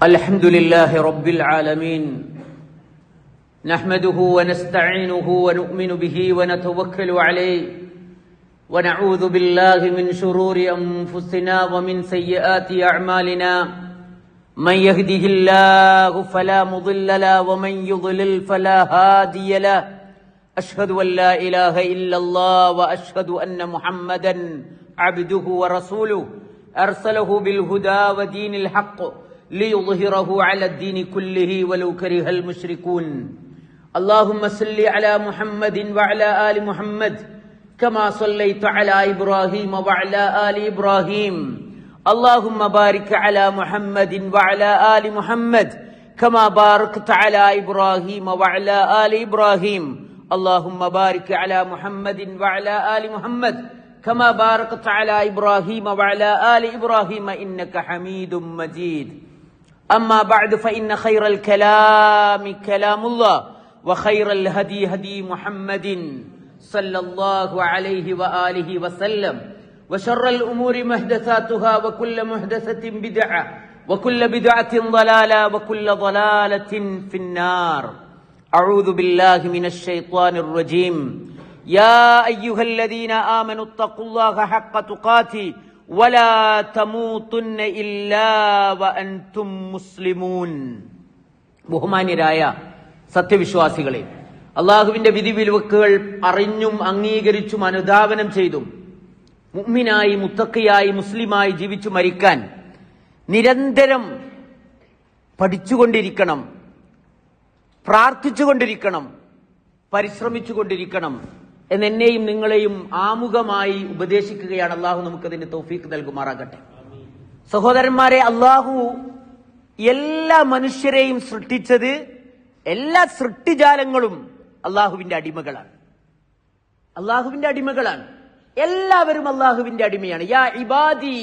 الحمد لله رب العالمين نحمده ونستعينه ونؤمن به ونتوكل عليه ونعوذ بالله من شرور أنفسنا ومن سيئات أعمالنا من يهده الله فلا مضل له ومن يضلل فلا هادي له أشهد أن لا إله إلا الله وأشهد أن محمدا عبده ورسوله أرسله بالهدى ودين الحق ليظهره على الدين كله ولو كره المشركون اللهم صل على محمد وعلى آل محمد كما صليت على إبراهيم وعلى آل إبراهيم اللهم بارك على محمد وعلى آل محمد كما باركت على إبراهيم وعلى آل إبراهيم اللهم بارك على محمد وعلى آل محمد كما باركت على إبراهيم وعلى آل إبراهيم إنك حميد مجيد أما بعد فإن خير الكلام كلام الله وخير الهدي هدي محمد صلى الله عليه وآله وسلم وشر الأمور محدثاتها وكل محدثة بدعة وكل بدعة ضلالة وكل ضلالة في النار أعوذ بالله من الشيطان الرجيم يا أيها الذين آمنوا اتقوا الله حق تقاته ولا تموتن إلا وأنتم مسلمون ബഹുമാന്യരായ സത്യവിശ്വാസികളെ, അള്ളാഹുവിന്റെ വിധിവിലക്കുകൾ അറിഞ്ഞും അംഗീകരിച്ചും അനുധാവനം ചെയ്തും മുഅ്മിനായി മുത്തഖിയായി മുസ്ലിമായി ജീവിച്ചു മരിക്കാൻ നിരന്തരം പഠിച്ചുകൊണ്ടിരിക്കണം, പ്രാർത്ഥിച്ചുകൊണ്ടിരിക്കണം, പരിശ്രമിച്ചുകൊണ്ടിരിക്കണം എന്നെന്നെയും നിങ്ങളെയും ആമുഖമായി ഉപദേശിക്കുകയാണ്. അള്ളാഹു നമുക്കതിന്റെ തൗഫീഖ് നൽകുമാറാകട്ടെ. സഹോദരന്മാരെ, അള്ളാഹു എല്ലാ മനുഷ്യരെയും സൃഷ്ടിച്ചത്, എല്ലാ സൃഷ്ടിജാലങ്ങളും അള്ളാഹുവിന്റെ അടിമകളാണ്. അള്ളാഹുവിന്റെ അടിമകളാണ്. എല്ലാവരും അള്ളാഹുവിന്റെ അടിമയാണ്. യാ ഇബാദി,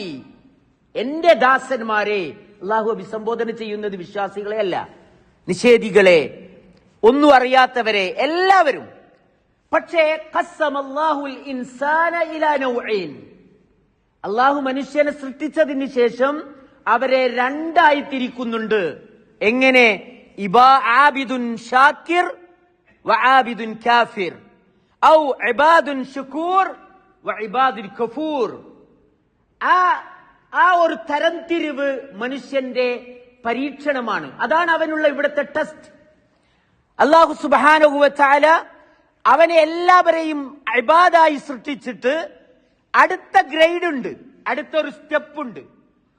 എന്റെ ദാസന്മാരെ. അള്ളാഹു അഭിസംബോധന ചെയ്യുന്നത് വിശ്വാസികളെ അല്ല, നിഷേധികളെ, ഒന്നും അറിയാത്തവരെ, എല്ലാവരും. പക്ഷേ അള്ളാഹു മനുഷ്യനെ സൃഷ്ടിച്ചതിന് ശേഷം അവരെ രണ്ടായി തിരിക്കുന്നുണ്ട്. എങ്ങനെ? ആബിദുൻ ഷാക്കിർ വ ആബിദുൻ കാഫിർ ഔ ഇബാദുൻ ശുകൂർ വ ഇബാദുൻ കഫൂർ. ആ ഒരു തരംതിരിവ് മനുഷ്യന്റെ പരീക്ഷണമാണ്. അതാണ് അവനുള്ള ഇവിടുത്തെ ടെസ്റ്റ്. അല്ലാഹു സുബ്ഹാനഹു വ തആല അവനെ എല്ലാവരെയും ഇബാദായി സൃഷ്ടിച്ചിട്ട് അടുത്ത ഗ്രേഡ് ഉണ്ട്, അടുത്തൊരു സ്റ്റെപ്പ് ഉണ്ട്.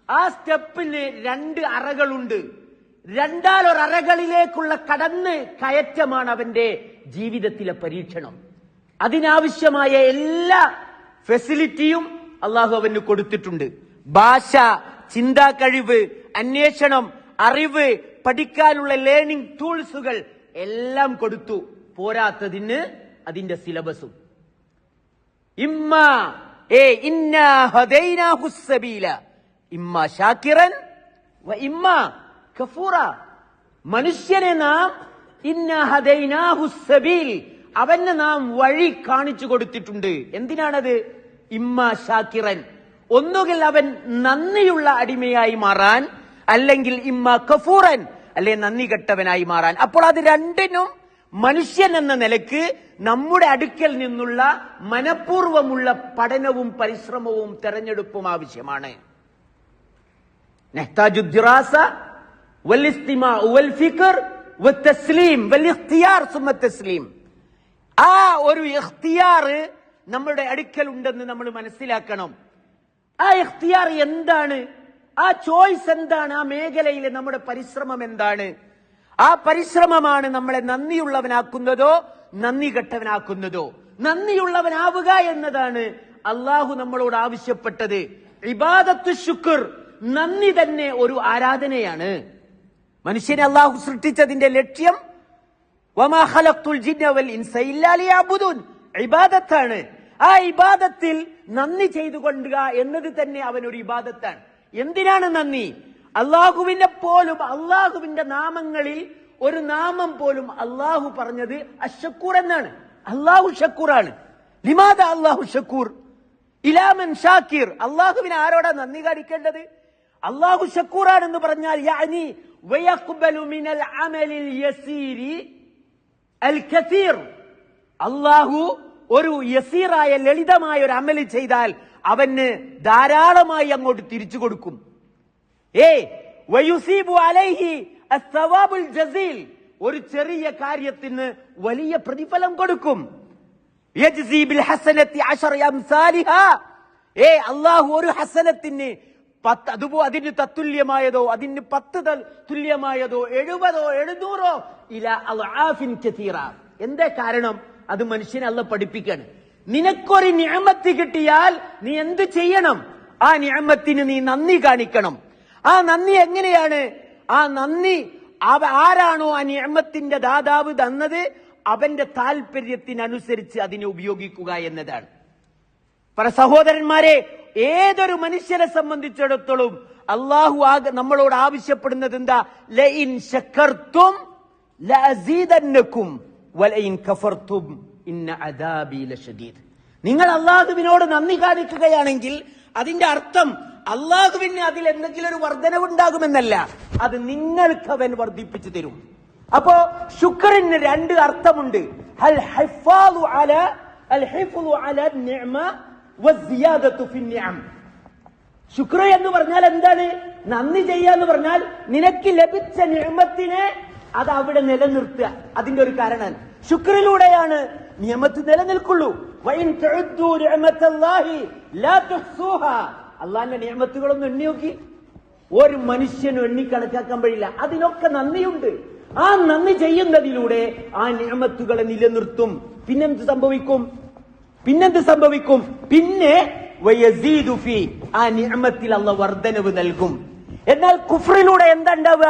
ആ സ്റ്റെപ്പിന് രണ്ട് അറകളുണ്ട്. രണ്ടാലൊരറകളിലേക്കുള്ള കടന്ന് കയറ്റമാണ് അവന്റെ ജീവിതത്തിലെ പരീക്ഷണം. അതിനാവശ്യമായ എല്ലാ ഫെസിലിറ്റിയും അള്ളാഹു അവന് കൊടുത്തിട്ടുണ്ട്. ഭാഷ, ചിന്താ കഴിവ്, അന്വേഷണം, അറിവ്, പഠിക്കാനുള്ള ലേണിംഗ് ടൂൾസുകൾ എല്ലാം കൊടുത്തു. പോരാത്തതിന് അതിന്റെ സിലബസും. ഇന്നാ ഹദൈനാഹു സബീല ഇമ്മാ ശാകിറൻ വ ഇമ്മാ കഫൂറ. മനുഷ്യനെ നാം ഇന്നാ ഹദൈനാഹു സബീൽ, അവന് നാം വഴി കാണിച്ചു കൊടുത്തിട്ടുണ്ട്. എന്തിനാണത്? ഇമ്മാ ശാകിറൻ, ഒന്നുകിൽ അവൻ നന്ദിയുള്ള അടിമയായി മാറാൻ, അല്ലെങ്കിൽ ഇമ്മാ കഫൂറൻ, അല്ലെ നന്ദി കെട്ടവനായി മാറാൻ. അപ്പോൾ അത് രണ്ടിനും മനുഷ്യൻ എന്ന നിലക്ക് നമ്മുടെ അടുക്കൽ നിന്നുള്ള മനഃപൂർവമുള്ള പഠനവും പരിശ്രമവും തെരഞ്ഞെടുപ്പും ആവശ്യമാണ്. നഹ്താജുദ്ദിറാസ വൽ ഇസ്തിമാഉ വൽ ഫിക്ർ വത്തസ്ലീം വൽ ഇഖ്തിയാർ സുമ്മ തസ്ലീം. ആ ഒരു ഇഖ്തിയാർ നമ്മുടെ അടുക്കൽ ഉണ്ടെന്ന് നമ്മൾ മനസ്സിലാക്കണം. ആ ഇഖ്തിയാർ എന്താണ്? ആ ചോയ്സ് എന്താണ്? ആ മേഖലയിലെ നമ്മുടെ പരിശ്രമം എന്താണ്? ആ പരിശ്രമമാണ് നമ്മളെ നന്ദിയുള്ളവനാക്കുന്നതോ നന്ദി കെട്ടവനാക്കുന്നതോ? നന്ദിയുള്ളവനാവുക എന്നതാണ് അള്ളാഹു നമ്മളോട് ആവശ്യപ്പെട്ടത്. ഇബാദത്തു ശുക്ർ, നന്ദി തന്നെ ഒരു ആരാധനയാണ്. മനുഷ്യനെ അള്ളാഹു സൃഷ്ടിച്ചതിന്റെ ലക്ഷ്യം വമാ ഖലഖ്തുൽ ജിന്ന വൽ ഇൻസ ഇല്ലാ ലിയഅ്ബുദൂൻ, ഇബാദത്താണ്. ആ ഇബാദത്തിൽ നന്ദി ചെയ്തുകൊണ്ടുക എന്നത് തന്നെ അവനൊരു ഇബാദത്താണ്. എന്തിനാണ് നന്ദി? അള്ളാഹുവിനെ പോലും, അള്ളാഹുവിന്റെ നാമങ്ങളിൽ ഒരു നാമം പോലും അള്ളാഹു പറഞ്ഞത് അഷ്ഷക്കൂർ എന്നാണ്. അള്ളാഹു ഷക്കൂറാണ്. ലിമാദ അള്ളാഹു ഷക്കൂർ? ഇലാമൻ ഷാക്കിർ, അള്ളാഹുവിന് ആരോടാ നന്ദി കാണിക്കേണ്ടത്? അള്ളാഹു ഷക്കൂറാണെന്ന് പറഞ്ഞാൽ യാനി വയഖ്ബലു മിനൽ അമലിൽ യസീരി അൽ കസീർ. അള്ളാഹു ഒരു യസീറായ ലളിതമായ ഒരു അമല് ചെയ്താൽ അവന് ധാരാളമായി അങ്ങോട്ട് തിരിച്ചു കൊടുക്കും. വയുസീബു അലൈഹി അസ്സവാബുൽ ജസീൽ, ഒരു ചെറിയ കാര്യത്തിന് വലിയ പ്രതിഫലം കൊടുക്കും. യജ്സി ബിൽ ഹസനത്തി അശറ അംസാലിഹാ, അള്ളാഹു ഒരു ഹസനത്തിന് 10 അതിന് തത്തുല്യമായതോ അതിന് 10 തുല്യമായതോ 70 700 ഇലാ അൽആഫിൻ കസീറ. എന്താ കാരണം? അത് മനുഷ്യനെ അല്ലാഹു പഠിപ്പിക്കാണ്. നിനക്കൊരു നിഅമത്ത് കിട്ടിയാൽ നീ എന്ത് ചെയ്യണം? ആ നിഅമത്തിന് നീ നന്ദി കാണിക്കണം. ആ നന്ദി എങ്ങനെയാണ്? ആ നന്ദി ആരാണോ ആ നിഅമത്തിന്റെ ദാതാവ് തന്നത് അവന്റെ താല്പര്യത്തിനനുസരിച്ച് അതിനെ ഉപയോഗിക്കുക എന്നതാണ്. സഹോദരന്മാരെ, ഏതൊരു മനുഷ്യനെ സംബന്ധിച്ചിടത്തോളം അള്ളാഹു നമ്മളോട് ആവശ്യപ്പെടുന്നത് എന്താ? ലഇൻ ശക്കർതും ലഅസീദന്നകും വലഇൻ കഫർതും ഇന്ന അദാബി ലശദീദ്. നിങ്ങൾ അള്ളാഹുവിനോട് നന്ദി കാണിക്കുകയാണെങ്കിൽ അതിന്റെ അർത്ഥം അള്ളാഹുവിന് അതിൽ എന്തെങ്കിലും ഒരു വർധനവുണ്ടാകുമെന്നല്ല, അത് നിങ്ങൾക്ക് അവൻ വർദ്ധിപ്പിച്ചു തരും. അപ്പോ ശുക്രിന് 2 അർത്ഥമുണ്ട്. അൽ ഹിഫാദു അല നിഅമ വസിയാദതു ഫി നിഅം. ശുക്ർ എന്ന് പറഞ്ഞാൽ എന്താണ്? നന്ദി ചെയ്യാന്ന് പറഞ്ഞാൽ നിനക്ക് ലഭിച്ച നിഅമത്തിനെ അത് അവിടെ നിലനിർത്തുക. അതിന്റെ ഒരു കാരണം ശുക്രിലൂടെയാണ് നിഅമത്ത് നിലനിൽക്കുള്ളൂ. വഇൻ തഉദ്ദു നിഅമത്തല്ലാഹി ലാ തുഹ്സൂഹാ. അല്ലാഹുവിന്റെ നിഅമത്തുകളൊന്നും എണ്ണി നോക്കി ഒരു മനുഷ്യനും എണ്ണിക്കണക്കാക്കാൻ കഴിയില്ല. അതിനൊക്കെ നന്ദിയുണ്ട്. ആ നന്ദി ചെയ്യുന്നതിലൂടെ ആ നിഅമത്തുകളെ നിലനിർത്തും. പിന്നെന്ത് സംഭവിക്കും? പിന്നെ വയസീദു ഫീ, ആ നിഅമത്തിൽ അല്ലാഹു വർദ്ധനവ് നൽകും. എന്നാൽ കുഫ്റിലൂടെ എന്താ ഉണ്ടാവുക?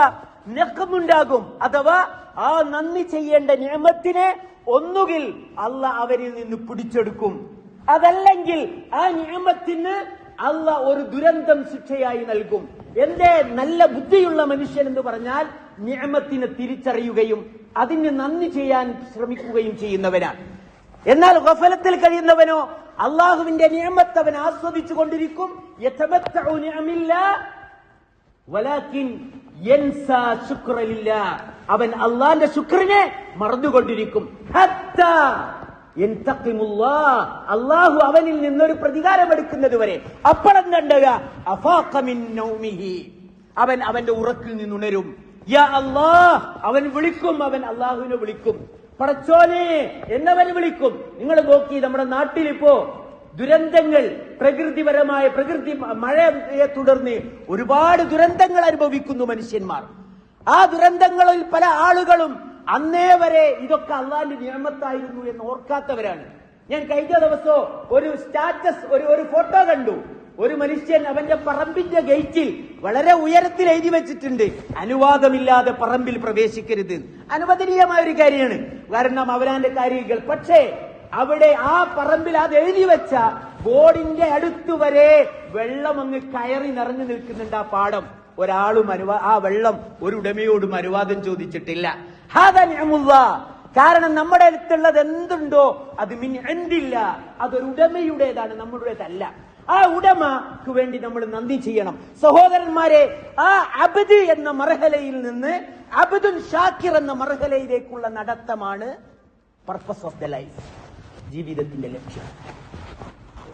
നഖമുണ്ടാകും. അഥവാ ആ നന്ദി ചെയ്യേണ്ട നിഅമത്തിനെ ഒന്നുകിൽ അല്ലാഹു അവരിൽ നിന്ന് പിടിച്ചെടുക്കും, അതല്ലെങ്കിൽ ആ നിഅമത്തിന് അല്ലാഹു ഒരു ദുരന്തം ശിക്ഷയായി നൽകും. എന്റെ നല്ല ബുദ്ധിയുള്ള മനുഷ്യൻ എന്ന് പറഞ്ഞാൽ നിഅമത്തിനെ തിരിച്ചറിയുകയും അതിന് നന്ദി ചെയ്യാൻ ശ്രമിക്കുകയും ചെയ്യുന്നവനാണ്. എന്നാൽ ഗഫലത്തിൽ കഴിയുന്നവനോ അള്ളാഹുവിന്റെ നിഅമത്ത് അവൻ ആസ്വദിച്ചു കൊണ്ടിരിക്കും. യതമത്തഉ നിഅമില്ലാഹ് വലാകിൻ യൻസാ ശുക്ര ലില്ലാഹ്. അവൻ അള്ളാഹുവിന്റെ ശുക്രിനെ മറന്നുകൊണ്ടിരിക്കും. ഹത്താ യൻതഖിമുല്ലാഹ്, അള്ളാഹു അവനിൽ നിന്നൊരു പ്രതികാരം എടുക്കുന്നത് വരെ. അപ്പോഴെന്തുണ്ടാവുക? അഫാഖ മിൻ നൗമിഹി, അവൻ അവന്റെ ഉറക്കിൽ നിന്നുണരും. യാ അല്ലാഹ്, അവൻ വിളിക്കും, അവൻ അള്ളാഹുവിനെ വിളിക്കും. പടച്ചോനെ എന്നവൻ വിളിക്കും. നിങ്ങൾ നോക്കി, നമ്മുടെ നാട്ടിലിപ്പോ ദുരന്തങ്ങൾ, പ്രകൃതി മഴയെ തുടർന്ന് ഒരുപാട് ദുരന്തങ്ങൾ അനുഭവിക്കുന്നു മനുഷ്യന്മാർ. ആ ദുരന്തങ്ങളിൽ പല ആളുകളും അന്നേ വരെ ഇതൊക്കെ അള്ളാഹുവിന്റെ നിഅമത്തായിരുന്നു എന്ന് ഓർക്കാത്തവരാണ്. ഞാൻ കഴിഞ്ഞ ദിവസം ഒരു സ്റ്റാറ്റസ്, ഒരു ഫോട്ടോ കണ്ടു. ഒരു മനുഷ്യൻ അവന്റെ പറമ്പിന്റെ ഗേറ്റിൽ വളരെ ഉയരത്തിൽ എഴുതി വെച്ചിട്ടുണ്ട്, അനുവാദമില്ലാതെ പറമ്പിൽ പ്രവേശിക്കരുത്. അനുവദനീയമായ ഒരു കാര്യമാണ്, കാരണം അവരാന്റെ കാര്യങ്ങൾ. പക്ഷേ അവിടെ ആ പറമ്പിൽ അത് എഴുതി വെച്ച ബോർഡിന്റെ അടുത്ത് വരെ വെള്ളം അങ്ങ് കയറി നിറഞ്ഞു നിൽക്കുന്നുണ്ട്. ആ പാടം ഒരാളും ആ വെള്ളം ഒരു ഉടമയോടും അനുവാദം ചോദിച്ചിട്ടില്ല. ഹാദാ നിഅമുല്ലാഹ്. കാരണം നമ്മുടെ അടുത്തുള്ളത് എന്തുണ്ടോ അത് മിൻ ഇൻദില്ല, അതൊരു ഉടമയുടേതാണ്, നമ്മുടേതല്ല. ആ ഉടമക്ക് വേണ്ടി നമ്മൾ നന്ദി ചെയ്യണം. സഹോദരന്മാരെ, ആ അബ്ദ് എന്ന മർഹലയിൽ നിന്ന് അബ്ദുൻ ഷാക്കിർ എന്ന മർഹലയിലേക്കുള്ള നടത്തമാണ് പർപ്പസ് ഓഫ് ദ ലൈഫ്, ജീവിതത്തിന്റെ ലക്ഷ്യം.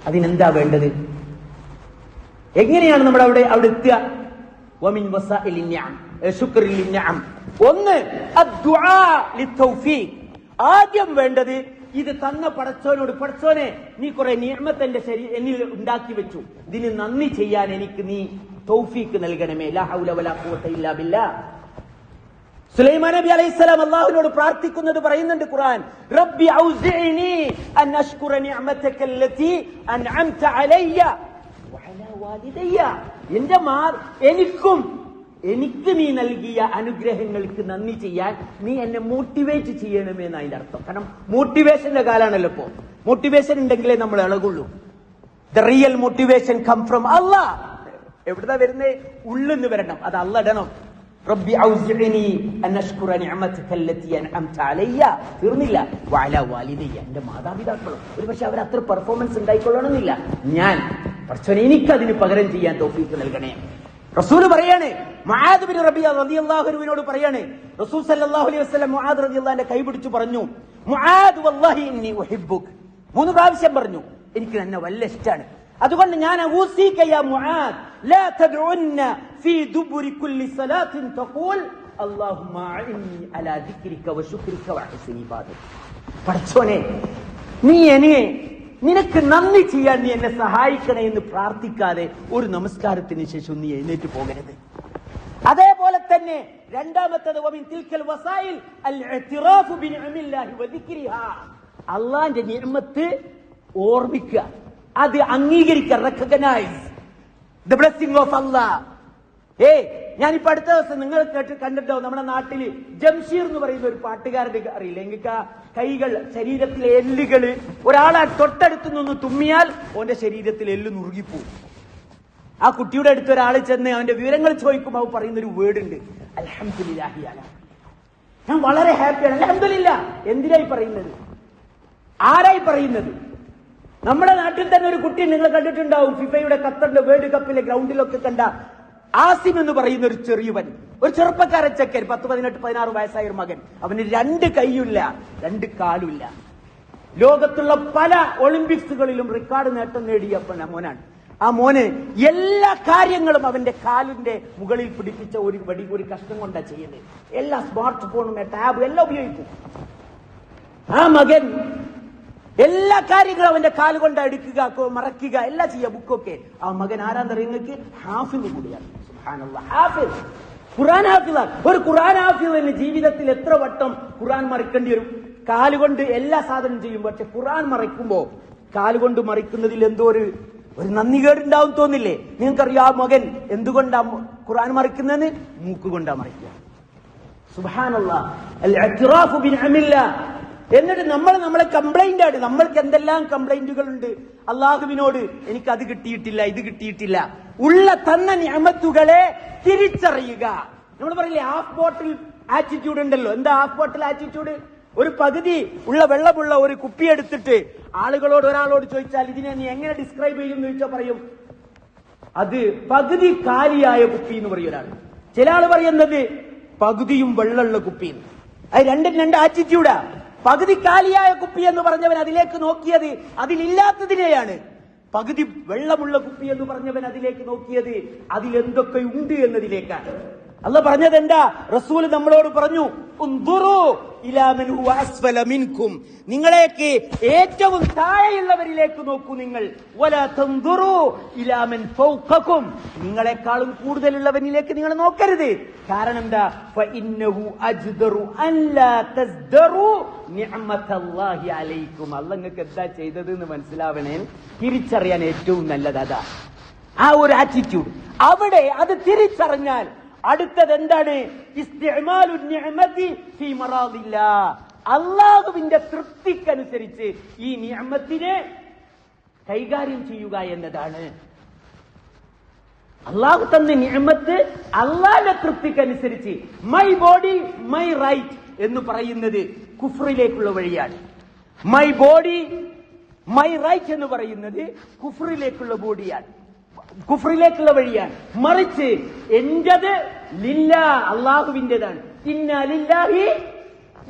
അതിനെന്താ വേണ്ടത്? എങ്ങനെയാണ് നമ്മൾ അവിടെ എത്തുക? വമിൻ വസാഇലിൻ നിഅം ശുക്രിൽ നിഅം. ഒന്ന് അദ്ദുആ ലിത്തൗഫീഖ്. ആദ്യം വേണ്ടത് ഇത് തന്ന പടച്ചോനോട്, പടച്ചോനെ നീ കുറെ നിഅമത്ത് എന്നിൽ ഉണ്ടാക്കി വെച്ചു, ഇതിന് നന്ദി ചെയ്യാൻ എനിക്ക് നീ തൗഫീഖ് നൽകണമേ. ലാ ഹൗല വലാ ഖുവത ഇല്ലാ ബില്ലാഹ്. സുലൈമാൻ നബി അലൈഹിസ്സലാം അല്ലാഹുവിനോട് പ്രാർത്ഥിക്കുന്നത് പറയുന്നുണ്ട് ഖുർആൻ. റബ്ബി ഔസിഇനി അൻ അഷ്കുറ നിഅമതകല്ലതി അൻഅംത അലയ്യ വഅലാ വാലിദയ്യ. എനിക്ക് നീ നൽകിയ അനുഗ്രഹങ്ങൾക്ക് നന്ദി ചെയ്യാൻ നീ എന്നെ മോട്ടിവേറ്റ് ചെയ്യണമേ എന്ന് അതിന്റെ അർത്ഥം. കാരണം മോട്ടിവേഷന്റെ കാലാണല്ലോ ഇപ്പോ. മോട്ടിവേഷൻ ഉണ്ടെങ്കിലേ നമ്മൾ ഇളകുള്ളൂ. The real motivation come from അല്ലാഹ്. എവിടുന്നാ വരുന്നേ? ഉള്ളിന്ന് വരണം, അത് അല്ലാഹ് ഇടണം. റബ്ബി ഔസിഇനി അൻ അഷ്കുറ നിഅമതക അല്ലതി അൻഅംത അലയ്യ. തീർന്നില്ല, വഅലാ വാലിദയ്യ, എന്റെ മാതാപിതാക്കളും ഒരുപക്ഷെ അവർ അത്ര പെർഫോമൻസ് ഉണ്ടായിക്കൊള്ളണമെന്നില്ല, ഞാൻ പടച്ചോനെ എനിക്കതിന് പകരം ചെയ്യാൻ തൗഫീഖ് നൽകണേ. റസൂല് പറയാണ്, മുആദ് ബിൻ റബീഅ റളിയല്ലാഹു അൻഹുവിനോട് പറയാണ്, റസൂൽ സല്ലല്ലാഹു അലൈഹി വസല്ലം മുആദ് റളിയല്ലാഹുവിന്റെ കൈ പിടിച്ചു പറഞ്ഞു, മുആദ് വല്ലാഹി ഇന്നി ഉഹിബ്ബുക്. 3 പ്രാവശ്യം പറഞ്ഞു, എനിക്ക് നിന്നെ വല്ല ഇഷ്ടാണ്, അതുകൊണ്ട് ഞാൻ ഊസീക യാ മുആദ് ലാ തദ്ഉന്ന ഫീ ദുബുരി കുല്ലി സലാത്തിൻ തഖൂൽ അല്ലാഹുമ്മ അഇന്നി അലാ ദിക്രിക വശുക്രിക വഹുസ്നി ഇബാദതിക. പടച്ചോനെ, നിനക്ക് നന്ദി ചെയ്യാൻ നീ എന്നെ സഹായിക്കണേ എന്ന് പ്രാർത്ഥിക്കാതെ ഒരു നമസ്കാരത്തിന് ശേഷം നീ എഴുന്നേറ്റ് പോകരുത്. അതേപോലെ തന്നെ രണ്ടാമത്തേത് വമിൻ തിൽക്കൽ വസായിൽ അൽ ഇഅ്തിറാഫു ബിനിഅമില്ലാഹി വദിക്രിഹാ, അല്ലാഹുവിന്റെ നിഅമത്ത് ഓർമ്മിക്കുക, അത് അംഗീകരിക്കുക, റെക്കഗ്നൈസ് ദ ബ്ലെസ്സിംഗ് ഓഫ് അല്ലാഹ്. ഞാനിപ്പോ അടുത്ത ദിവസം നിങ്ങൾ കണ്ടിട്ടോ, നമ്മുടെ നാട്ടില് ജംഷീർ എന്ന് പറയുന്ന ഒരു പാട്ടുകാരന്റെ അറിയില്ല നിങ്ങൾക്ക്? കൈകൾ, ശരീരത്തിലെ എല്ലുകള്, ഒരാളെ തൊട്ടടുത്ത് നിന്ന് തുമ്മിയാൽ ഓന്റെ ശരീരത്തിലെ എല്ല് നുറുകിപ്പോവും. ആ കുട്ടിയുടെ അടുത്ത് ഒരാൾ ചെന്ന് അവന്റെ വിവരങ്ങൾ ചോദിക്കുമ്പോൾ അവ പറയുന്ന ഒരു വേർഡ് ഉണ്ട്, അൽഹംദുലില്ലാഹി അലാ. ഞാൻ വളരെ ഹാപ്പിയാണ്, അൽഹംദുലില്ലാ. എന്തിനായി പറയുന്നത്? ആരായി പറയുന്നത്? നമ്മുടെ നാട്ടിൽ തന്നെ ഒരു കുട്ടി നിങ്ങൾ കണ്ടിട്ടുണ്ടാവും, ഫിഫയുടെ ഖത്തറിന്റെ വേൾഡ് കപ്പിലെ ഗ്രൗണ്ടിലൊക്കെ കണ്ട ആസിം എന്ന് പറയുന്ന ഒരു ചെറിയവൻ, ഒരു ചെറുപ്പക്കാരൻ ചെക്കൻ, 10, 18, 16 വയസ്സായ ഒരു മകൻ. അവന് 2 കൈയില്ല, 2 കാലുമില്ല. ലോകത്തുള്ള പല ഒളിമ്പിക്സുകളിലും റെക്കോർഡ് നേട്ടം നേടിയ മോനാണ്. ആ മോന് എല്ലാ കാര്യങ്ങളും അവന്റെ കാലിന്റെ മുകളിൽ പിടിപ്പിച്ച ഒരു കഷ്ണം കൊണ്ടാണ് ചെയ്യുന്നത്. എല്ലാ സ്മാർട്ട് ഫോണും ടാബും എല്ലാം ഉപയോഗിക്കും. ആ മകൻ എല്ലാ കാര്യങ്ങളും അവന്റെ കാല് കൊണ്ട് എടുക്കുക, മറക്കുക, എല്ലാം ചെയ്യുക, ബുക്കൊക്കെ. ആ മകൻ ആരാന്നറിയ നിങ്ങൾക്ക്? ഹാഫിദ് കൂടിയാണ്. സുബ്ഹാനല്ലാഹ്, ഹാഫിദ്, ഖുർആൻ ഹാഫിദാണ്. ഒരു ഖുർആൻ ഹാഫിദിന് ജീവിതത്തിൽ എത്ര വട്ടം ഖുർആൻ മറിക്കേണ്ടി വരും? കാലുകൊണ്ട് എല്ലാ സാധനം ചെയ്യും, പക്ഷെ ഖുർആൻ മറിക്കുമ്പോ കാലുകൊണ്ട് മറിക്കുന്നതിൽ എന്തോ ഒരു നന്ദികേടുണ്ടാവും തോന്നില്ലേ? നിങ്ങൾക്കറിയാം ആ മകൻ എന്തുകൊണ്ടാ ഖുർആൻ മറിക്കുന്നതെന്ന്? മൂക്കുകൊണ്ടാ മറിക്കുക. സുബ്ഹാനല്ലാഹ്, അൽ ഇഅ്തിറാഫു ബിനിഅമില്ലാഹ്. എന്നിട്ട് നമ്മളെ കംപ്ലൈന്റ് ആണ്. നമ്മൾക്ക് എന്തെല്ലാം കംപ്ലൈന്റുകൾ ഉണ്ട് അള്ളാഹുവിനോട്. എനിക്ക് അത് കിട്ടിയിട്ടില്ല, ഇത് കിട്ടിയിട്ടില്ല. ഉള്ള തന്ന നിഅമത്തുകളെ തിരിച്ചറിയുക. നമ്മൾ പറയില്ലേ ഹാഫ് ബോട്ടിൽ ആറ്റിറ്റ്യൂഡ് ഉണ്ടല്ലോ. എന്താ ഹാഫ് ബോട്ടിൽ ആറ്റിറ്റ്യൂഡ്? ഒരു പകുതി ഉള്ള വെള്ളമുള്ള ഒരു കുപ്പി എടുത്തിട്ട് ഒരാളോട് ചോദിച്ചാൽ ഇതിനെ നീ എങ്ങനെ ഡിസ്ക്രൈബ് ചെയ്യും എന്ന് ചോദിച്ചാൽ പറയും അത് പകുതി കാലിയായ കുപ്പി എന്ന് പറയും ഒരാൾ. ചില ആള് പറയുന്നത് പകുതിയും വെള്ളമുള്ള കുപ്പി. അത് രണ്ടും 2 ആറ്റിറ്റ്യൂഡാ. പകുതി കാലിയായ കുപ്പി എന്ന് പറഞ്ഞവൻ അതിലേക്ക് നോക്കിയത് അതിലില്ലാത്തതിനെയാണ്. പകുതി വെള്ളമുള്ള കുപ്പി എന്ന് പറഞ്ഞവൻ അതിലേക്ക് നോക്കിയത് അതിലെന്തൊക്കെ ഉണ്ട് എന്നതിലേക്കാണ്. അല്ലാഹ് പറഞ്ഞത് എന്താ? റസൂല് നമ്മളോട് പറഞ്ഞു, ഉൻദുറു ഇലാ മൻ ഹുവ അസ്ഫല മിൻകും, നിങ്ങളേക്ക് ഏറ്റവും താഴെയുള്ളവരിലേക്ക് നോക്കൂ നിങ്ങൾ. വലാ തൻദുറു ഇലാ മൻ ഫൗഖകും, നിങ്ങളെക്കാളും കൂടുതലുള്ളവരിലേക്ക് നിങ്ങൾ നോക്കരുത്. കാരണം എന്താ? ഫഇന്നഹു അജ്ദറു അല്ലാ തസ്ദറു നിഅമതല്ലാഹി അലൈക്കും. അല്ലാഹ് നിങ്ങൾക്ക് എന്താ ചെയ്തത് എന്ന് മനസ്സിലാവണേ, തിരിച്ചറിയാൻ ഏറ്റവും നല്ലത് അതാ. ആ ഒരു ആറ്റിറ്റ്യൂഡ് അവിടെ അത് തിരിച്ചറിഞ്ഞാൽ അടുത്തത് എന്താണ്? ഇസ്തിഅമാലു നിഅമതി ഫീ മറാദില്ലാഹ്, അല്ലാഹുവിന്റെ തൃപ്തിക്കനുസരിച്ച് ഈ നിഅമത്തിനെ കൈകാര്യം ചെയ്യുക എന്നതാണ്. അല്ലാഹു തന്ന നിഅമത്ത് അല്ലാഹുവിന്റെ തൃപ്തിക്കനുസരിച്ച് മൈ ബോഡി മൈ റൈറ്റ് എന്ന് പറയുന്നത് കുഫ്റിലേക്കുള്ള വഴിയാണ്. മൈ ബോഡി മൈ റൈറ്റ് എന്ന് പറയുന്നത് കുഫ്റിലേക്കുള്ള വഴിയാണ്. മറിച്ച് എന്റേത് ലില്ലാ, അള്ളാഹുവിന്റേതാണ്. ഇന്നാ ലില്ലാഹി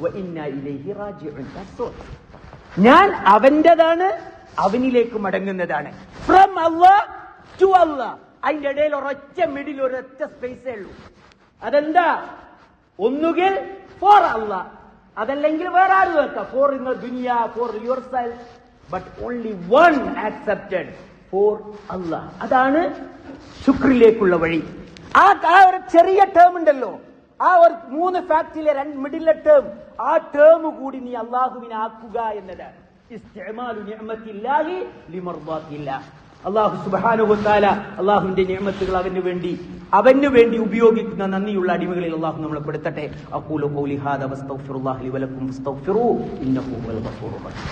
വ ഇന്നാ ഇലൈഹി റാജിഊൻ. ഞാൻ അവന്റേതാണ്, അവനിലേക്ക് മടങ്ങുന്നതാണ്. ഫ്രം അല്ലാഹ് ടു അല്ലാഹ്. അതിന്റെ ഇടയിൽ ഒരൊറ്റ മിഡിൽ, ഒരൊറ്റ സ്പേസേ ഉള്ളൂ. അതെന്താ? ഒന്നുകിൽ ഫോർ അല്ലാഹ്, അതല്ലെങ്കിൽ വേറെ ആരും വെക്കാം. ഫോർ ഇൻ ദ ദുനിയ, for yourself, but only one accepted for അല്ലാഹ്. അതാണ് ശുക്രിലേക്കുള്ള വഴി. ആ ഒരു ചെറിയ ടേം ഉണ്ടല്ലോ, ആ ഒരു 3 ഫാക്ടിലെ മിഡിലെ ടേം, ആ ടേം കൂടി നീ അള്ളാഹുവിനെ ആക്കുക എന്നതാണ്. ഇസ്തിഅമാലു നിഅമത്തില്ലാഹി ലിമർദാത്തില്ലാഹ്. അല്ലാഹു സുബ്ഹാനഹു വ തആല അള്ളാഹുവിന്റെ നിഅമത്തുകൾ അവന് വേണ്ടി ഉപയോഗിക്കുന്ന നന്ദിയുള്ള അടിമകളിൽ അള്ളാഹു നമ്മളെ പെടുത്തട്ടെ. അഖൂലു ഖൗലി ഹാദാ വസ്തഗ്ഫിറുല്ലാഹ ലി വലക്കും ഫസ്തഗ്ഫിറൂ ഇന്നഹു ഹുവൽ ഗഫൂറുർ റഹീം.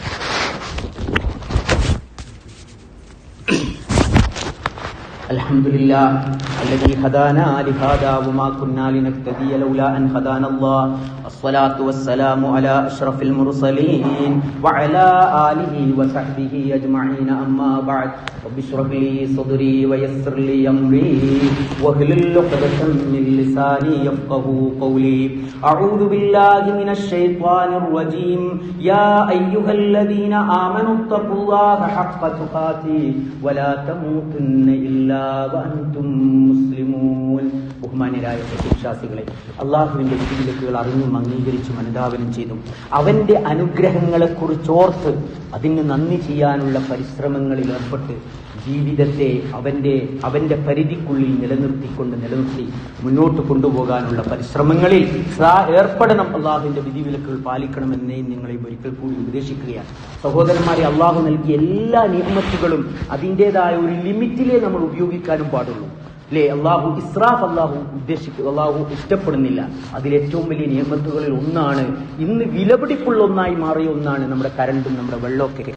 الحمد لله الذي هدانا لهذا وما كنا لنهتدي لولا أن هدانا الله الصلاة والسلام على أشرف المرسلين وعلى آله وصحبه أجمعين أما بعد رب اشرح لي صدري ويسر لي أمري واحلل عقدة من لساني يفقهوا قولي أعوذ بالله من الشيطان الرجيم يا أيها الذين آمنوا اتقوا الله حق تقاته ولا تموتن إلا വഅൻതും മുസ്ലിമൂൻ. ബഹുമാന്യരായ സത്യവിശ്വാസികളെ, അള്ളാഹുവിന്റെ വിധിവിലക്കുകൾ അറിഞ്ഞും അംഗീകരിച്ചും അനുധാവനം ചെയ്തും അവന്റെ അനുഗ്രഹങ്ങളെക്കുറിച്ചോർത്ത് അതിന് നന്ദി ചെയ്യാനുള്ള പരിശ്രമങ്ങളിൽ ഏർപ്പെട്ട് ജീവിതത്തെ അവന്റെ പരിധിക്കുള്ളിൽ നിലനിർത്തി മുന്നോട്ട് കൊണ്ടുപോകാനുള്ള പരിശ്രമങ്ങളിൽ ഏർപ്പെടണം. അള്ളാഹുവിന്റെ വിധിവിലക്കുകൾ പാലിക്കണമെന്നേ നിങ്ങളെ ഒരിക്കൽ കൂടി ഉപദേശിക്കുകയാണ്. സഹോദരന്മാരെ, അള്ളാഹു നൽകിയ എല്ലാ നിയമത്തുകളും അതിൻ്റെതായ ഒരു ലിമിറ്റിലേ നമ്മൾ ഉപയോഗിക്കാനും പാടുള്ളൂ. അല്ലേ? അള്ളാഹു ഇഷ്ടപ്പെടുന്നില്ല. അതിലേറ്റവും വലിയ നിയമത്തുകളിൽ ഒന്നാണ്, ഇന്ന് വിലപിടിപ്പുള്ള ഒന്നായി മാറിയ ഒന്നാണ് നമ്മുടെ കരണ്ടും നമ്മുടെ വെള്ളമൊക്കെ.